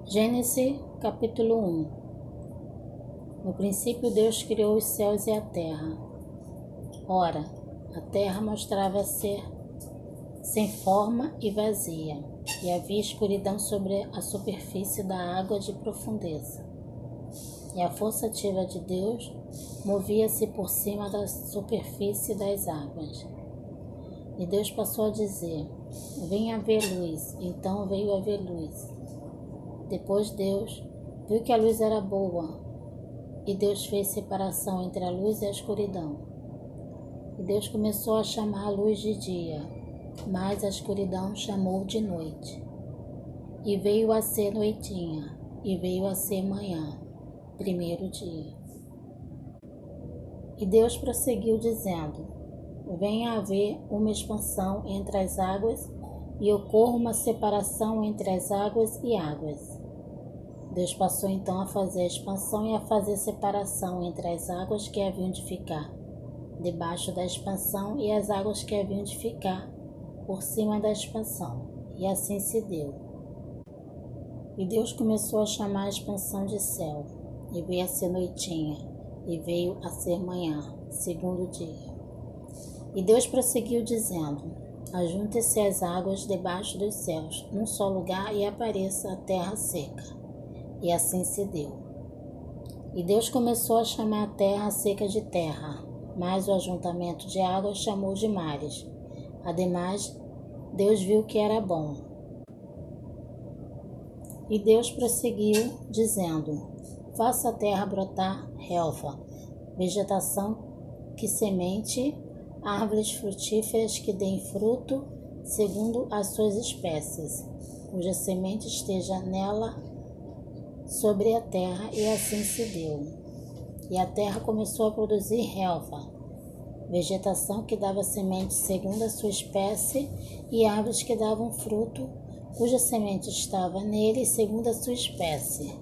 Gênesis capítulo 1. No princípio Deus criou os céus e a terra. Ora, a terra mostrava-se sem forma e vazia, e havia escuridão sobre a superfície da água de profundeza. E a força ativa de Deus movia-se por cima da superfície das águas. E Deus passou a dizer: venha haver luz. Então veio haver luz. Depois Deus viu que a luz era boa, e Deus fez separação entre a luz e a escuridão. E Deus começou a chamar a luz de dia, mas a escuridão chamou de noite. E veio a ser noitinha, e veio a ser manhã, primeiro dia. E Deus prosseguiu dizendo: venha haver uma expansão entre as águas, e ocorra uma separação entre as águas e águas. Deus passou então a fazer a expansão e a fazer separação entre as águas que haviam de ficar debaixo da expansão e as águas que haviam de ficar por cima da expansão. E assim se deu. E Deus começou a chamar a expansão de céu, e veio a ser noitinha, e veio a ser manhã, segundo dia. E Deus prosseguiu dizendo: ajunte-se as águas debaixo dos céus, num só lugar, e apareça a terra seca. E assim se deu. E Deus começou a chamar a terra seca de terra, mas o ajuntamento de águas chamou de mares. Ademais, Deus viu que era bom. E Deus prosseguiu, dizendo: faça a terra brotar relva, vegetação que semente, árvores frutíferas que deem fruto segundo as suas espécies, cuja semente esteja nela sobre a terra. E assim se deu. E a terra começou a produzir relva, vegetação que dava semente segundo a sua espécie, e árvores que davam fruto, cuja semente estava nele segundo a sua espécie.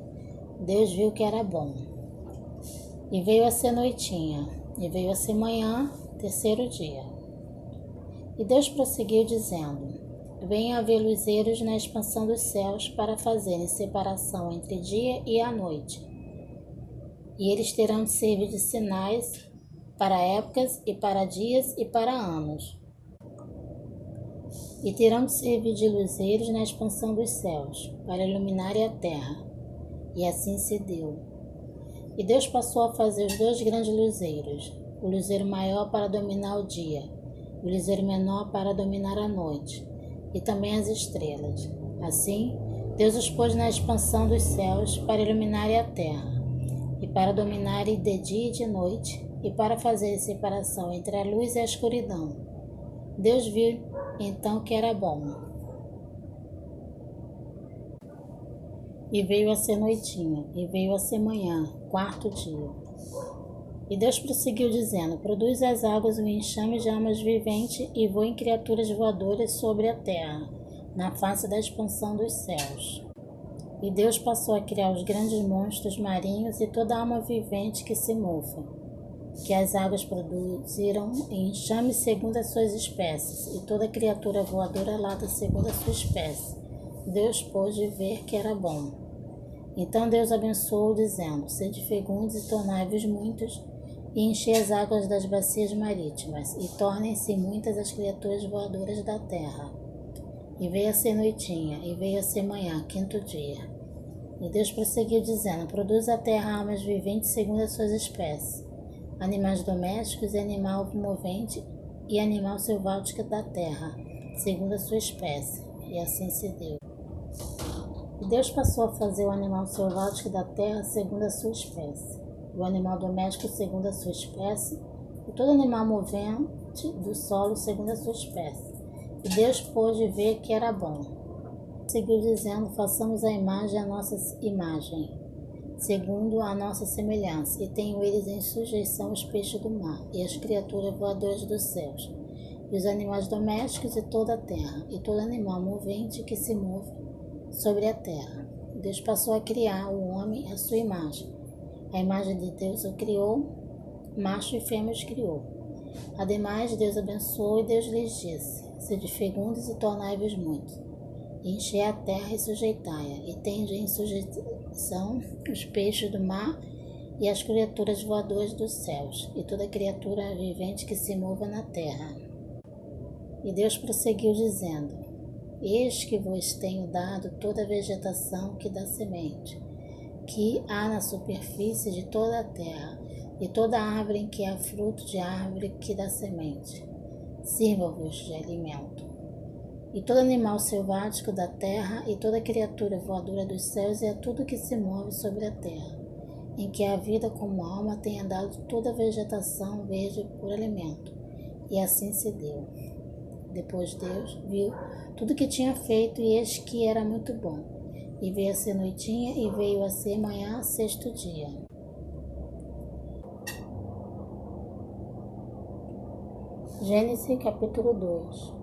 Deus viu que era bom. E veio a ser noitinha, e veio a ser manhã, terceiro dia. E Deus prosseguiu dizendo: venha haver luzeiros na expansão dos céus para fazerem separação entre dia e a noite. E eles terão de servir de sinais para épocas e para dias e para anos. E terão de servir de luzeiros na expansão dos céus, para iluminarem a terra. E assim se deu. E Deus passou a fazer os dois grandes luzeiros, o luzeiro maior para dominar o dia, e o luzeiro menor para dominar a noite, e também as estrelas. Assim, Deus os pôs na expansão dos céus para iluminarem a terra, e para dominarem de dia e de noite, e para fazer separação entre a luz e a escuridão. Deus viu então que era bom. E veio a ser noitinha, e veio a ser manhã, quarto dia. E Deus prosseguiu dizendo: produz as águas um enxame de almas viventes, e voem criaturas voadoras sobre a terra, na face da expansão dos céus. E Deus passou a criar os grandes monstros marinhos e toda alma vivente que se mova, que as águas produziram em enxame segundo as suas espécies, e toda criatura voadora alada segundo a sua espécie. Deus pôde ver que era bom. Então Deus abençoou, dizendo: sede fecundos e tornai-vos muitos, e enchei as águas das bacias marítimas, e tornem-se muitas as criaturas voadoras da terra. E veio a ser noitinha, e veio a ser manhã, quinto dia. E Deus prosseguiu dizendo: produz a terra almas viventes segundo as suas espécies, animais domésticos e animal movente, e animal selvático da terra, segundo a sua espécie. E assim se deu. E Deus passou a fazer o animal selvático da terra segundo a sua espécie, o animal doméstico segundo a sua espécie, e todo animal movente do solo segundo a sua espécie. E Deus pôde ver que era bom. Seguiu dizendo: façamos a imagem a nossa imagem, segundo a nossa semelhança, e tenham eles em sujeição os peixes do mar, e as criaturas voadoras dos céus, e os animais domésticos e toda a terra, e todo animal movente que se move sobre a terra. Deus passou a criar o homem à sua imagem. A imagem de Deus o criou, macho e fêmea os criou. Ademais, Deus abençoou, e Deus lhes disse: sede fecundos e tornai-vos muitos, Enchei a terra e sujeitai-a, e tende em sujeição os peixes do mar e as criaturas voadoras dos céus, e toda criatura vivente que se mova na terra. E Deus prosseguiu dizendo: Eis que vos tenho dado toda a vegetação que dá semente, que há na superfície de toda a terra, e toda árvore em que há fruto de árvore que dá semente. Sirva-vos de alimento. E todo animal selvático da terra, e toda criatura voadora dos céus, e a tudo que se move sobre a terra, em que a vida como alma tenha dado toda a vegetação verde por alimento. E assim se deu. Depois Deus viu tudo que tinha feito, e eis que era muito bom. E veio a ser noitinha, e veio a ser manhã, sexto dia. Gênesis capítulo 2.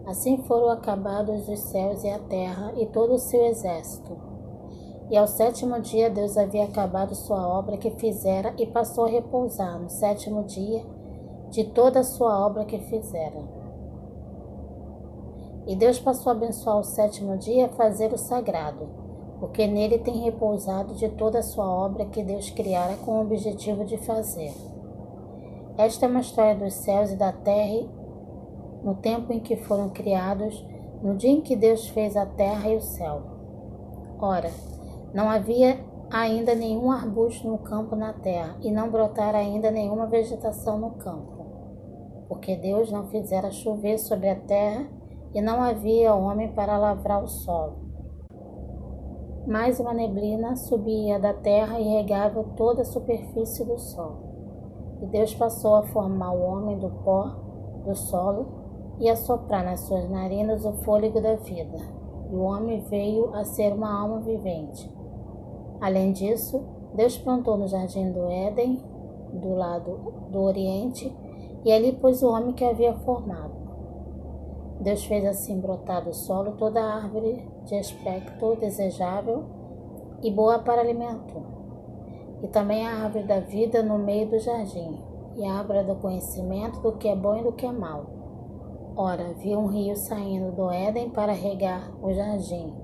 Assim foram acabados os céus e a terra e todo o seu exército. E ao sétimo dia Deus havia acabado sua obra que fizera, e passou a repousar no sétimo dia de toda a sua obra que fizera. E Deus passou a abençoar o sétimo dia, a fazer o sagrado, porque nele tem repousado de toda a sua obra que Deus criara com o objetivo de fazer. Esta é uma história dos céus e da terra no tempo em que foram criados, no dia em que Deus fez a terra e o céu. Ora, não havia ainda nenhum arbusto no campo na terra, e não brotara ainda nenhuma vegetação no campo, porque Deus não fizera chover sobre a terra, e não havia homem para lavrar o solo. Mas uma neblina subia da terra e regava toda a superfície do solo. E Deus passou a formar o homem do pó do solo e a soprar nas suas narinas o fôlego da vida. E o homem veio a ser uma alma vivente. Além disso, Deus plantou no jardim do Éden, do lado do Oriente, e ali pôs o homem que havia formado. Deus fez assim brotar do solo toda árvore de aspecto desejável e boa para alimento, e também a árvore da vida no meio do jardim, e a árvore do conhecimento do que é bom e do que é mau. Ora, viu um rio saindo do Éden para regar o jardim,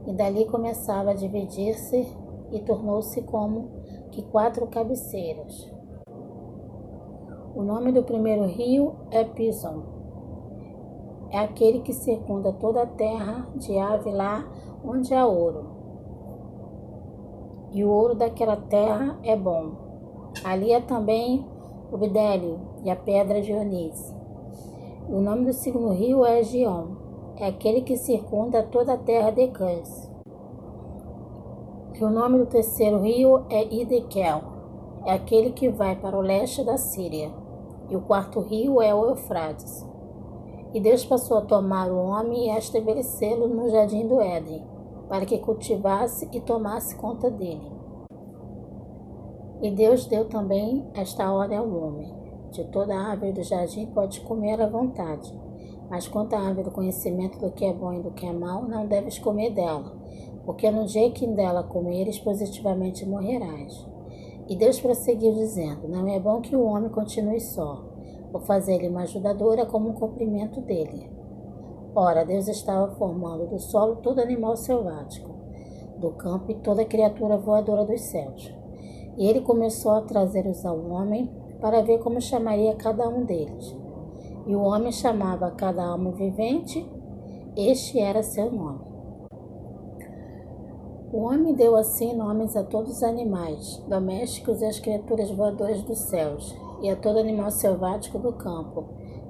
e dali começava a dividir-se e tornou-se como que 4 cabeceiras. O nome do primeiro rio é Pison. É aquele que circunda toda a terra de ave lá onde há ouro. E o ouro daquela terra é bom. Ali é também o bidélio e a pedra de oníris. O nome do segundo rio é Gion. É aquele que circunda toda a terra de Cães. E o nome do terceiro rio é Idekel. É aquele que vai para o leste da Síria. E o quarto rio é o Eufrates. E Deus passou a tomar o homem e a estabelecê-lo no jardim do Éden, para que cultivasse e tomasse conta dele. E Deus deu também esta ordem ao homem: de toda a árvore do jardim pode comer à vontade, mas quanto à árvore do conhecimento do que é bom e do que é mau, não deves comer dela, porque no dia que dela comeres, positivamente morrerás. E Deus prosseguiu dizendo: não é bom que o homem continue só. Vou fazer-lhe uma ajudadora como um complemento dele. Ora, Deus estava formando do solo todo animal selvático, do campo e toda criatura voadora dos céus. E ele começou a trazê-los ao homem para ver como chamaria cada um deles. E o homem chamava cada alma vivente, este era seu nome. O homem deu assim nomes a todos os animais domésticos e às criaturas voadoras dos céus, e a todo animal selvático do campo,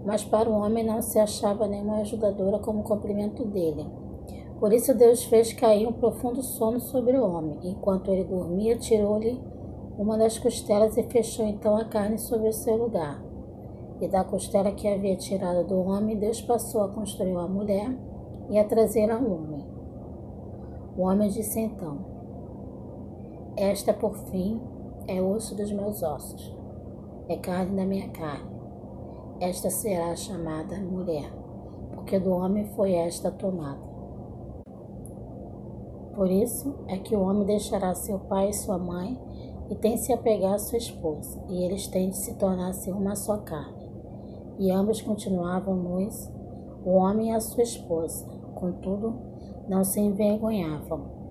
mas para o homem não se achava nenhuma ajudadora como complemento dele. Por isso Deus fez cair um profundo sono sobre o homem. Enquanto ele dormia, tirou-lhe uma das costelas e fechou então a carne sobre o seu lugar. E da costela que havia tirado do homem, Deus passou a construir uma mulher e a trazer ao homem. O homem disse então: esta, por fim, é osso dos meus ossos, é carne da minha carne. Esta será chamada mulher, porque do homem foi esta tomada. Por isso é que o homem deixará seu pai e sua mãe, e tem se apegar à sua esposa, e eles têm de se tornar-se uma só carne. E ambos continuavam nus, o homem e a sua esposa. Contudo, não se envergonhavam.